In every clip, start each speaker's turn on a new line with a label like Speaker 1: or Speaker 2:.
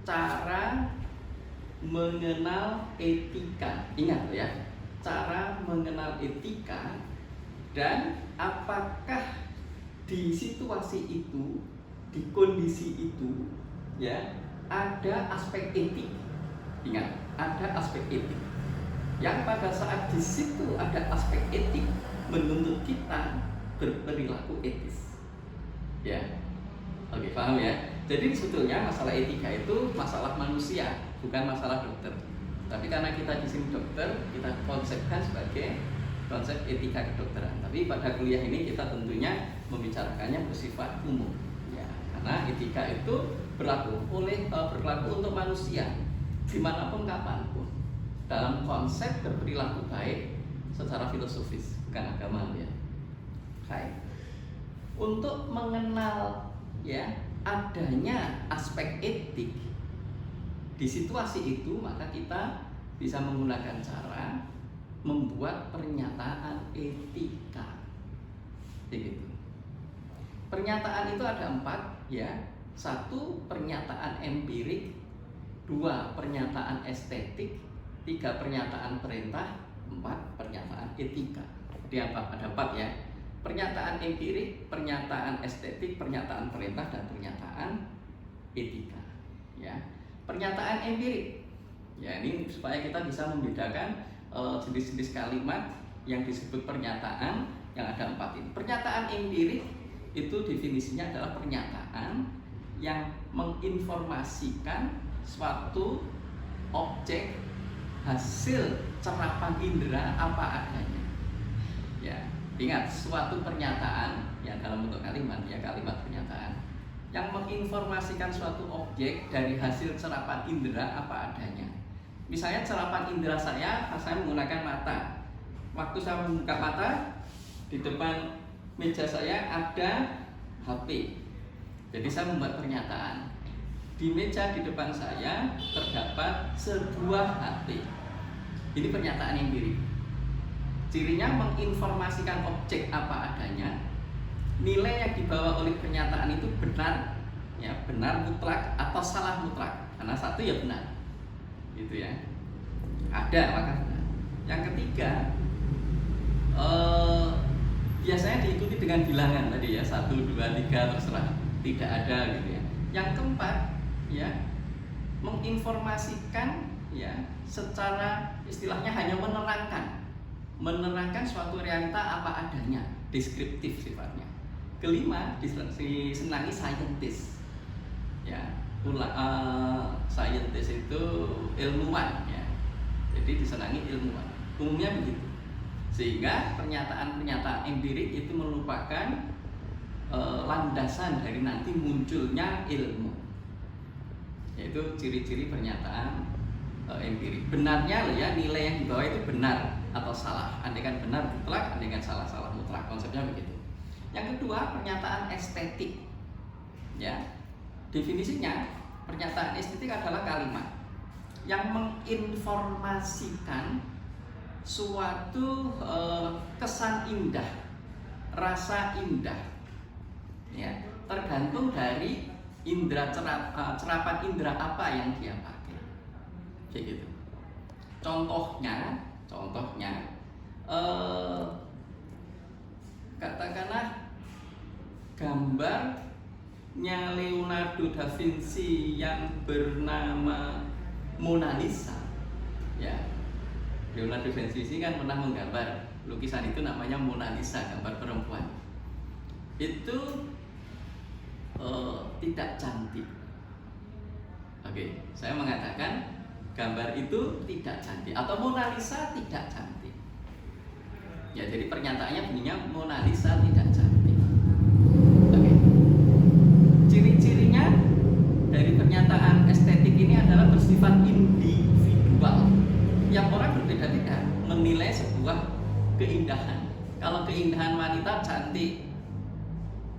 Speaker 1: cara mengenal etika. Ingat ya, cara mengenal etika dan apakah di situasi itu, di kondisi itu, ya ada aspek etik. Ingat, ada aspek etik. Yang pada saat di situ ada aspek etik menuntut kita berperilaku etis. Ya, oke, paham ya? Jadi sebetulnya masalah etika itu masalah manusia, bukan masalah dokter. Tapi karena kita di sini dokter, kita konsepkan sebagai konsep etika kedokteran. Tapi pada kuliah ini kita tentunya membicarakannya bersifat umum. Ya, karena etika itu berlaku untuk manusia dimanapun kapanpun dalam konsep berperilaku baik secara filosofis, bukan agama ya. Baik. Untuk mengenal ya adanya aspek etik di situasi itu, maka kita bisa menggunakan cara membuat pernyataan etika. Begitu. Pernyataan itu ada 4 ya. 1 pernyataan empirik, 2 pernyataan estetik, 3 pernyataan perintah, 4 pernyataan etika. Jadi ada 4 ya. Pernyataan empirik, pernyataan estetik, pernyataan perintah, dan pernyataan etika. Ya, pernyataan empirik. Ya, ini supaya kita bisa membedakan jenis-jenis kalimat yang disebut pernyataan yang ada 4 ini. Pernyataan empirik itu definisinya adalah pernyataan yang menginformasikan suatu objek hasil cerapan indera apa adanya. Ya. Ingat, suatu pernyataan ya dalam bentuk kalimat ya, kalimat pernyataan yang menginformasikan suatu objek dari hasil cerapan indera apa adanya. Misalnya cerapan indera saya menggunakan mata. Waktu saya membuka mata, di depan meja saya ada HP. Jadi saya membuat pernyataan. Di meja di depan saya terdapat sebuah HP. Ini pernyataan yang empirik. Cirinya menginformasikan objek apa adanya. Nilai yang dibawa oleh pernyataan itu benar, ya benar mutlak atau salah mutlak. Karena satu ya benar, gitu ya. Ada maka benar. Yang ketiga, biasanya diikuti dengan bilangan tadi ya, 1, 2, 3 terserah. Tidak ada gitu ya. Yang keempat, ya menginformasikan ya secara istilahnya hanya menerangkan suatu realita apa adanya, deskriptif sifatnya. Kelima, disenangi scientist. Ya, scientist itu ilmuwan ya. Jadi disenangi ilmuwan. Umumnya begitu. Sehingga pernyataan-pernyataan empirik itu merupakan landasan dari nanti munculnya ilmu. Yaitu ciri-ciri pernyataan empirik. Benarnya ya, nilai yang dibawa itu benar atau salah. Andaikan benar mutlak, andaikan salah mutlak. Konsepnya begitu. Yang kedua, pernyataan estetik. Ya. Definisinya, pernyataan estetik adalah kalimat yang menginformasikan suatu kesan indah, rasa indah. Ya, tergantung dari indera cerapan indera apa yang dia pakai. Kayak gitu. Contohnya katakanlah gambarnya Leonardo da Vinci yang bernama Mona Lisa. Ya, Leonardo da Vinci kan pernah menggambar lukisan itu namanya Mona Lisa, gambar perempuan. Itu tidak cantik. Oke, saya mengatakan gambar itu tidak cantik atau Mona Lisa tidak cantik. Ya, jadi pernyataannya bunyinya Mona Lisa tidak cantik. Oke. Ciri-cirinya dari pernyataan estetik ini adalah bersifat individual. Yang orang berbeda-beda menilai sebuah keindahan. Kalau keindahan wanita cantik,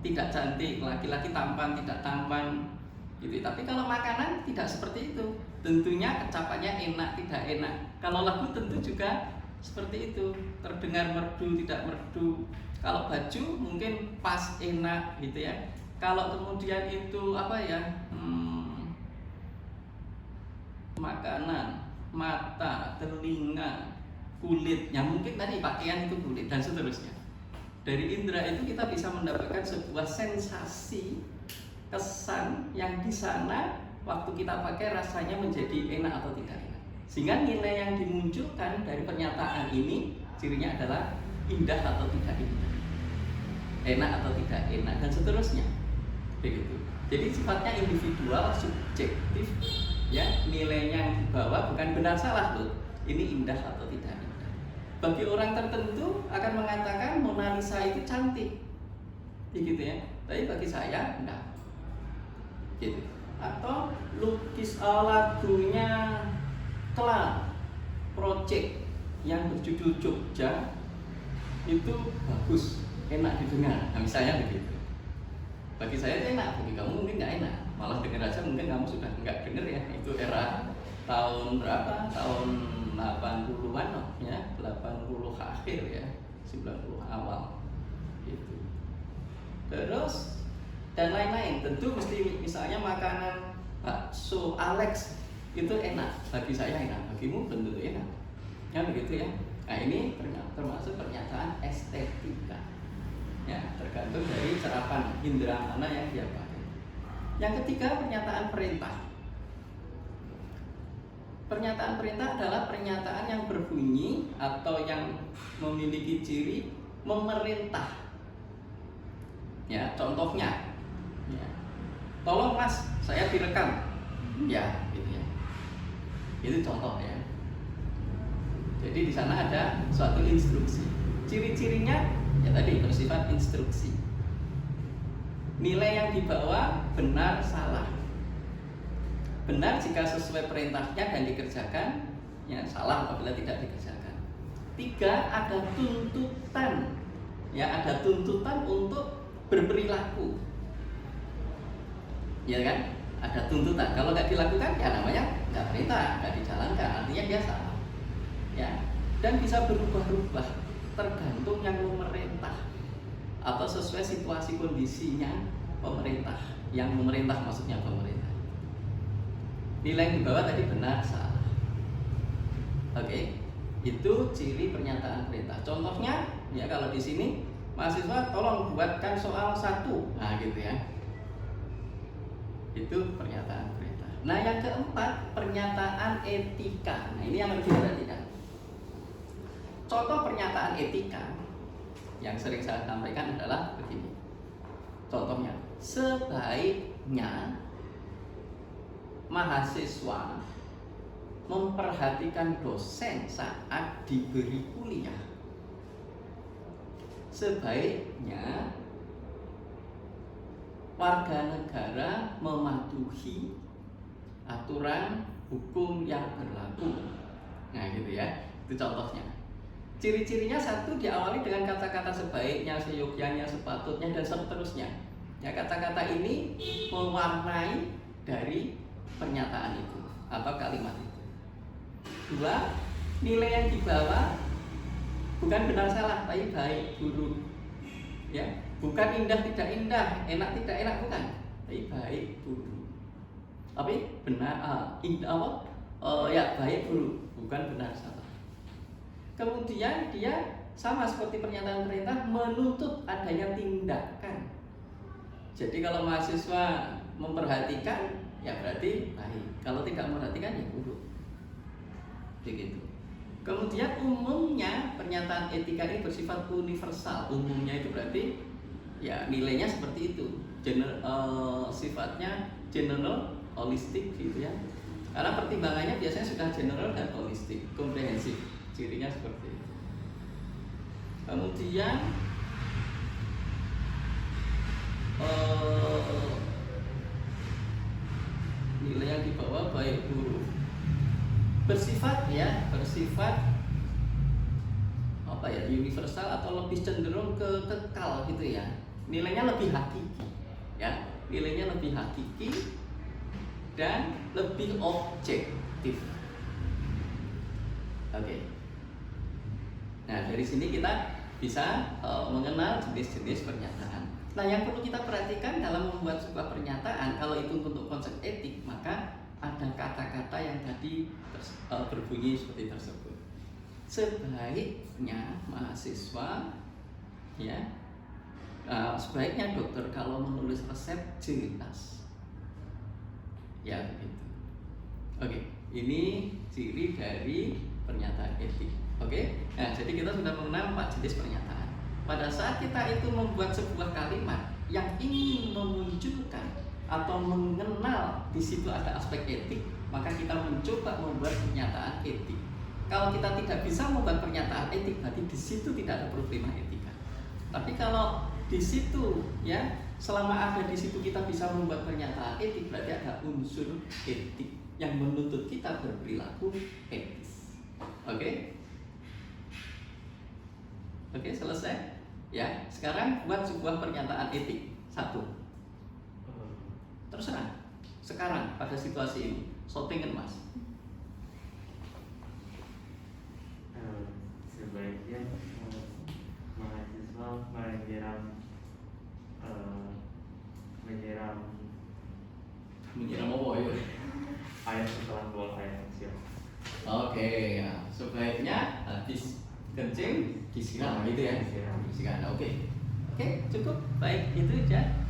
Speaker 1: tidak cantik, laki-laki tampan, tidak tampan, gitu. Tapi kalau makanan tidak seperti itu. Tentunya kecapannya enak, tidak enak. Kalau lagu tentu juga seperti itu, terdengar merdu, tidak merdu. Kalau baju mungkin pas, enak, gitu ya. Kalau kemudian itu apa ya, makanan, mata, telinga, kulit, yang mungkin tadi pakaian itu kulit dan seterusnya. Dari indera itu kita bisa mendapatkan sebuah sensasi, kesan yang di sana waktu kita pakai rasanya menjadi enak atau tidak enak. Sehingga nilai yang dimunculkan dari pernyataan ini cirinya adalah indah atau tidak indah, enak atau tidak enak, dan seterusnya. Begitu. Jadi sifatnya individual, subjektif, ya, nilainya yang dibawa bukan benar salah loh. Ini indah atau tidak indah. Bagi orang tertentu akan mengatakan Mona Lisa itu cantik, begitu ya. Tapi bagi saya enggak. Gitu. Atau lukis lagunya Kla Project yang berjudul Jogja itu bagus, enak didengar. Nah, misalnya begitu. Bagi saya itu enak, bagi kamu mungkin nggak enak. Malah denger aja mungkin kamu sudah nggak denger ya. Itu era tahun berapa? Tahun 80-an loh, ya, 80 akhir ya, 90 awal gitu. Terus dan lain-lain. Tentu mesti misalnya makanan bakso Alex itu enak, bagi saya enak, bagimu belum tentu enak, ya begitu ya. Nah ini termasuk pernyataan estetika, ya tergantung dari serapan indera mana yang dia pakai. Yang ketiga, pernyataan perintah. Pernyataan perintah adalah pernyataan yang berbunyi atau yang memiliki ciri memerintah. Ya, contohnya, ya, tolong mas, saya direkam, ya, gitu ya. Itu contoh ya. Jadi di sana ada suatu instruksi. Ciri-cirinya ya tadi bersifat instruksi. Nilai yang dibawa benar salah. Benar jika sesuai perintahnya dan dikerjakan, ya salah apabila tidak dikerjakan. 3, ada tuntutan. Ya, ada tuntutan untuk berperilaku. Ya kan? Ada tuntutan. Kalau nggak dilakukan, ya namanya nggak perintah, nggak dijalankan. Artinya dia salah. Ya, dan bisa berubah-ubah tergantung yang memerintah atau sesuai situasi kondisinya pemerintah. Yang memerintah maksudnya pemerintah. Nilai yang dibawa tadi benar salah. Oke, itu ciri pernyataan perintah. Contohnya, ya kalau di sini mahasiswa tolong buatkan soal 1. Nah, gitu ya. Itu pernyataan perintah. Nah, yang keempat, pernyataan etika. Nah, ini yang harus diperhatikan. Contoh pernyataan etika yang sering saya sampaikan adalah begini. Contohnya, sebaiknya mahasiswa memperhatikan dosen saat diberi kuliah. Sebaiknya warga negara mematuhi aturan hukum yang berlaku. Nah, gitu ya. Itu contohnya. Ciri-cirinya 1 diawali dengan kata-kata sebaiknya, seyogyanya, sepatutnya, dan seterusnya. Ya, kata-kata ini mewarnai dari pernyataan itu atau kalimat itu. 2, nilai yang dibawa bukan benar salah, tapi baik buruk. Ya, bukan indah tidak indah, enak tidak enak, bukan, tapi baik buruk. Tapi benar indah ya baik buruk, bukan benar salah. Kemudian dia sama seperti pernyataan perintah menuntut adanya tindakan. Jadi kalau mahasiswa memperhatikan, ya berarti baik. Kalau tidak memperhatikan, ya buruk. Begitu. Kemudian umumnya pernyataan etika ini bersifat universal. Umumnya itu berarti ya nilainya seperti itu. Sifatnya general, holistik gitu ya. Karena pertimbangannya biasanya sudah general dan holistik, komprehensif. Cirinya seperti itu. Kemudian nilai yang dibawa baik buruk bersifat apa ya, universal atau lebih cenderung ke kekal gitu ya. Nilainya lebih hakiki ya, nilainya lebih hakiki dan lebih objektif. Oke. Nah, dari sini kita bisa mengenal jenis-jenis pernyataan. Nah, yang perlu kita perhatikan dalam membuat sebuah pernyataan, kalau itu untuk konsep etik, maka ada kata-kata yang tadi berbunyi seperti tersebut. Sebaiknya mahasiswa, ya, sebaiknya dokter kalau menulis resep jelas, ya begitu. Oke, ini ciri dari pernyataan etik. Oke, nah jadi kita sudah mengenal 4 jenis pernyataan. Pada saat kita itu membuat sebuah kalimat yang ingin memunculkan atau mengenal di situ ada aspek etik, maka kita mencoba membuat pernyataan etik. Kalau kita tidak bisa membuat pernyataan etik, berarti di situ tidak ada problema etika. Tapi kalau di situ, ya, selama ada di situ kita bisa membuat pernyataan etik, berarti ada unsur etik yang menuntut kita berperilaku etis. Oke? Oke, selesai? Ya, sekarang buat sebuah pernyataan etik. 1. Terserah. Sekarang pada situasi ini, shooting Mas.
Speaker 2: Sebaiknya mahasiswa menyiram
Speaker 1: apa ya?
Speaker 2: air setelah buang air kecil.
Speaker 1: Oke, ya. Sebaiknya habis kencing disiram gitu ya. Disiram. Oke. Oke, cukup. Baik, itu aja.